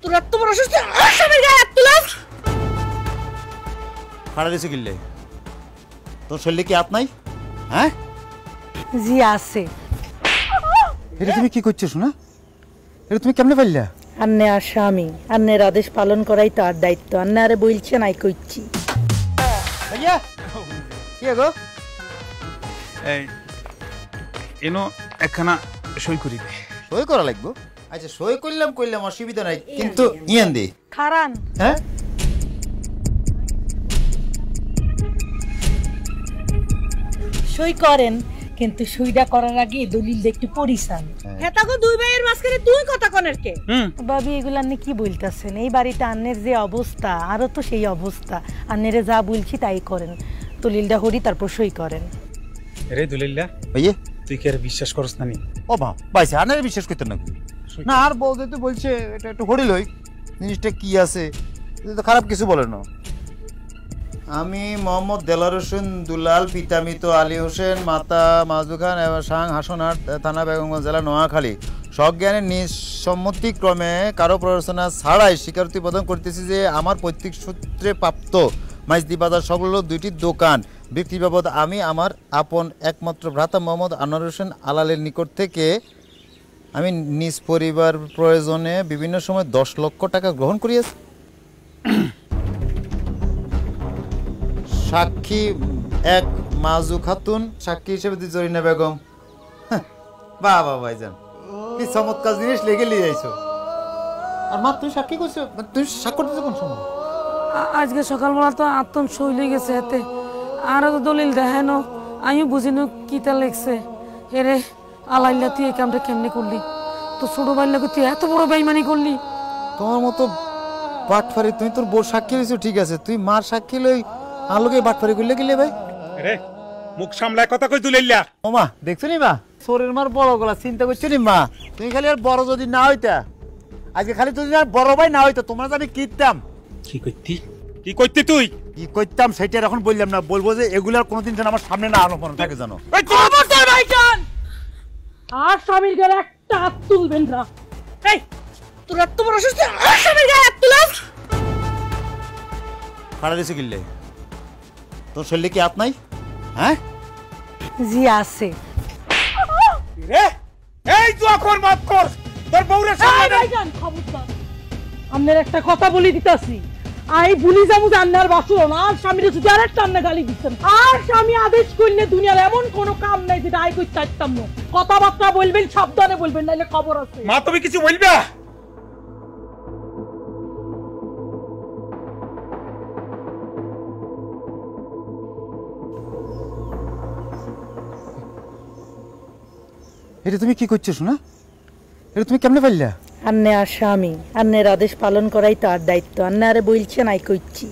তোর এত বড় অসুস্থ আর স্বামীর গায়ে হাত তুলাস? ফাড়া দিছে কিল্লে? তোর শরীরে কি হাত নাই? হ্যাঁ জি আছে। এটা তুমি কি করছো শোনা? এটা তুমি কেমনে পারলা? আন্নে আর স্বামী, আন্নের আদেশ পালন করাই তো আর দায়িত্ব। আন্নে আরে বলছেন আই কইছি। ভাইয়া কি গো? এই এনো একখানা সই করি দে। সই করা লাগবো? আচ্ছা সই করলাম অসুবিধা নাই, কিন্তু ইয়ান দে খারান। হ্যাঁ সই করেন, কিন্তু সইটা করার আগে দলিলটা একটু পড়িসান। হেতাগো দুই ভাইয়ের মাঝখানে তুই কথা কনের কে? বাবি এগুলা আপনি কি বলতেছেন? এই বাড়িতে আন্নের যে অবস্থা, আরো তো সেই অবস্থা। আন্নেরে যা বলছি তাই করেন, দলিলটা হরি তারপর সই করেন। রে দুলিল্লা ভাইয়া তুই কি আর বিশ্বাস করছ না নি? ও মা ভাইছে আনারে বিশ্বাস করতে নাকি? না আর বলতে তো বলছে এটা একটু হরি লই, জিনিসটা কি আছে, তো খারাপ কিছু বলে না। আমি মোহাম্মদ দেলার হোসেন দুলাল, পিতা মৃত আলী হোসেন, মাতা মাজু খান এবং সাং হাসনহাট, থানা বেগমগঞ্জ, জেলা নোয়াখালী, সজ্ঞানের নিঃসম্মতিক্রমে কারো প্ররোচনা ছাড়াই স্বীকারোক্তি প্রদান করতেছি যে আমার পৈতৃক সূত্রে প্রাপ্ত মাইজদি বাজার সংলগ্ন দুইটি দোকান বিক্রি বাবদ আমি আমার আপন একমাত্র ভ্রাতা মোহাম্মদ আনোয়ার হোসেন আলালের নিকট থেকে আমি নিজ পরিবার প্রয়োজনে বিভিন্ন সময় 10 লক্ষ টাকা গ্রহণ করিয়াছি। সাক্ষী এক মাজু খাতুন, সাক্ষী হিসেবে জরিনা বেগম। বাহ বাহ ভাইজান, কি চমৎকার জিনিস লেগে লিয়ে আইছো। আর মা তুই সাক্ষী করছো, তুই স্বাক্ষর দিতে কোন সময়? আজকে সকালবেলা তো আত্মন সই লই গেছে হাতে, আরো তো দলিল দেখানো, আমি বুঝিনি কিতা লেগছে। হেরে আলাইল্লা তুই এই কামটা কেমনি করলি? তো ছোট বাইল্লাকে তুই এত বড় বেইমানি করলি? তোমার মতো বাটফারি, তুই তোর বোর সাক্ষী হয়েছো ঠিক আছে, তুই মার সাক্ষী লই আলোকে বাটফারি করলে গেলে ভাই। রে মুখ সামলায় কথা কই দুলিল্লা। ও মা দেখছো নি মা, শরীর মার বড় গলা চিন্তা করছো নি মা? তুমি খালি আর বড় যদি না হইতা, আজকে খালি যদি আর বড় ভাই না হইতো, তোমরা আমি কিনতাম। কি করতি? কি করতি তুই? কি করতাম সেটা এখন বললাম না, বলবো যে এগুলার কোনোদিন যেন আমার সামনে না আলো থাকে জানো। খবরদার ভাইজান, আর স্বামীর গায়ে একটা হাত তুলবেন না। এই তোর এত বড় অসুস্থ আর স্বামীর গায়ে হাত তুলাস? ফাড়া দিছে কিল্লে? তোর শরীরে কি হাত নাই? হ্যাঁ জি আছে। রে এই তুই এখন মাফ কর, তোর বউরে সামনে দে। ভাইজান খবরদার, আপনার একটা কথা বলি দিতাছি, আই ভুলি যাবো যে আন্নার বাসুর আর স্বামীর যদি আর একটা আন্না গালি দিচ্ছেন। আর স্বামী আদেশ করলে দুনিয়ার এমন কোনো কাম নাই যেটা আই করতে চাইতাম না। কথাবার্তা বলবেন, সাবধানে বলবেন, নাইলে খবর আছে। মা তুমি কিছু বলবা? এটা তুমি কি করছো শোনা? এটা তুমি কেমনে পারলা? আন্নে আর স্বামী, আন্নের আদেশ পালন করাই তো আর দায়িত্ব। আন্নে আরে বলছেন আই কইছি।